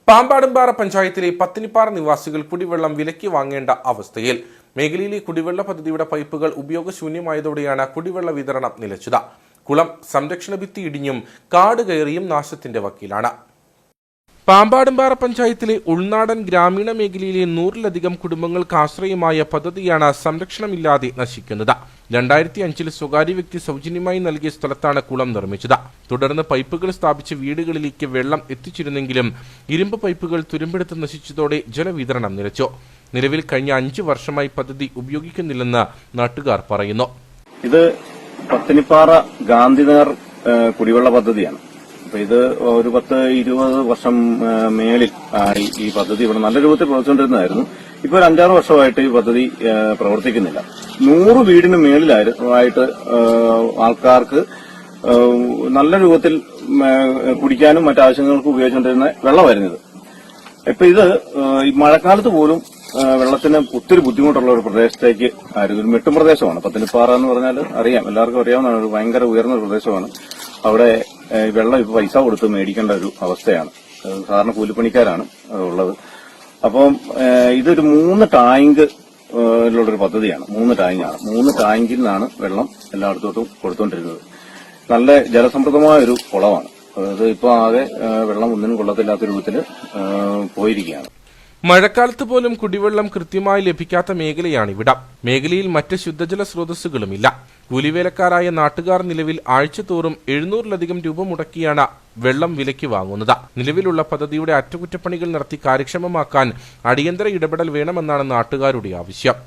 പാമ്പാടുംപാറ പഞ്ചായത്തിലെ പത്തിനിപ്പാറ നിവാസികൾ കുടിവെള്ളം വിലയ്ക്ക് വാങ്ങേണ്ട അവസ്ഥയിൽ. മേഖലയിലെ കുടിവെള്ള പദ്ധതിയുടെ പൈപ്പുകൾ ഉപയോഗശൂന്യമായതോടെയാണ് കുടിവെള്ള വിതരണം നിലച്ചത്. കുളം സംരക്ഷണ ഭിത്തി ഇടിഞ്ഞും കാട് കയറിയും നാശത്തിന്റെ വക്കീലാണ്. പാമ്പാടുംപാറ പഞ്ചായത്തിലെ ഉൾനാടൻ ഗ്രാമീണ മേഖലയിലെ 100-ലധികം കുടുംബങ്ങൾക്ക് ആശ്രയമായ പദ്ധതിയാണ് സംരക്ഷണമില്ലാതെ നശിക്കുന്നത്. 2005-ൽ സ്വകാര്യ വ്യക്തി സൗജന്യമായി നൽകിയ സ്ഥലത്താണ് കുളം നിർമ്മിച്ചത്. തുടർന്ന് പൈപ്പുകൾ സ്ഥാപിച്ച് വീടുകളിലേക്ക് വെള്ളം എത്തിച്ചിരുന്നെങ്കിലും ഇരുമ്പ് പൈപ്പുകൾ തുരുമ്പെടുത്ത് നശിച്ചതോടെ ജലവിതരണം നിലച്ചു. നിലവിൽ കഴിഞ്ഞ 5 വർഷമായി പദ്ധതി ഉപയോഗിക്കുന്നില്ലെന്ന് നാട്ടുകാർ പറയുന്നു. ഇത് പത്തിനിപ്പാറ ഗാന്ധിനഗർ കുടിവെള്ള പദ്ധതിയാണ്. ഇത് ഒരു 10-20 വർഷം മേളിൽ ഈ പദ്ധതി ഇവിടെ നല്ല രൂപത്തിൽ പ്രവർത്തിച്ചുകൊണ്ടിരുന്നതായിരുന്നു. ഇപ്പോൾ ഒരു 5-6 വർഷമായിട്ട് ഈ പദ്ധതി പ്രവർത്തിക്കുന്നില്ല. 100 വീടിന് മേളിലായിട്ട് ആൾക്കാർക്ക് നല്ല രൂപത്തിൽ കുടിക്കാനും മറ്റാവശ്യങ്ങൾക്കും ഉപയോഗിച്ചുകൊണ്ടിരുന്ന വെള്ളമായിരുന്നത്. ഇപ്പൊ ഇത് ഈ മഴക്കാലത്ത് പോലും വെള്ളത്തിന് ഒത്തിരി ബുദ്ധിമുട്ടുള്ള ഒരു പ്രദേശത്തേക്ക് ഒരു മെട്ടും പ്രദേശമാണ്. പത്തിനിപ്പാറ എന്ന് പറഞ്ഞാൽ അറിയാം, എല്ലാവർക്കും അറിയാവുന്ന ഒരു ഭയങ്കര ഉയർന്ന ഒരു പ്രദേശമാണ്. അവിടെ വെള്ളം ഇപ്പൊ പൈസ കൊടുത്ത് മേടിക്കേണ്ട ഒരു അവസ്ഥയാണ്. സാധാരണ കൂലിപ്പണിക്കാരാണ് ഉള്ളത്. അപ്പം ഇതൊരു 3 ടാങ്ക് ഉള്ളൊരു പദ്ധതിയാണ്. 3 ടാങ്കാണ്. 3 ടാങ്കിൽ നിന്നാണ് വെള്ളം എല്ലായിടത്തോട്ടും കൊടുത്തുകൊണ്ടിരുന്നത്. നല്ല ജലസമൃദ്ധമായ ഒരു കുളമാണ്. അതായത് ഇപ്പൊ ആകെ വെള്ളം ഒന്നിനും കൊള്ളത്തില്ലാത്ത രൂപത്തിൽ പോയിരിക്കുകയാണ്. മഴക്കാലത്ത് പോലും കുടിവെള്ളം കൃത്യമായി ലഭിക്കാത്ത മേഖലയാണിവിടം. മേഖലയിൽ മറ്റ് ശുദ്ധജല സ്രോതസ്സുകളുമില്ല. കൂലിവേലക്കാരായ നാട്ടുകാർ നിലവിൽ ആഴ്ചതോറും 700-ലധികം രൂപ മുടക്കിയാണ് വെള്ളം വിലയ്ക്ക് വാങ്ങുന്നത്. നിലവിലുള്ള പദ്ധതിയുടെ അറ്റകുറ്റപ്പണികൾ നടത്തി കാര്യക്ഷമമാക്കാൻ അടിയന്തര ഇടപെടൽ വേണമെന്നാണ് നാട്ടുകാരുടെ ആവശ്യം.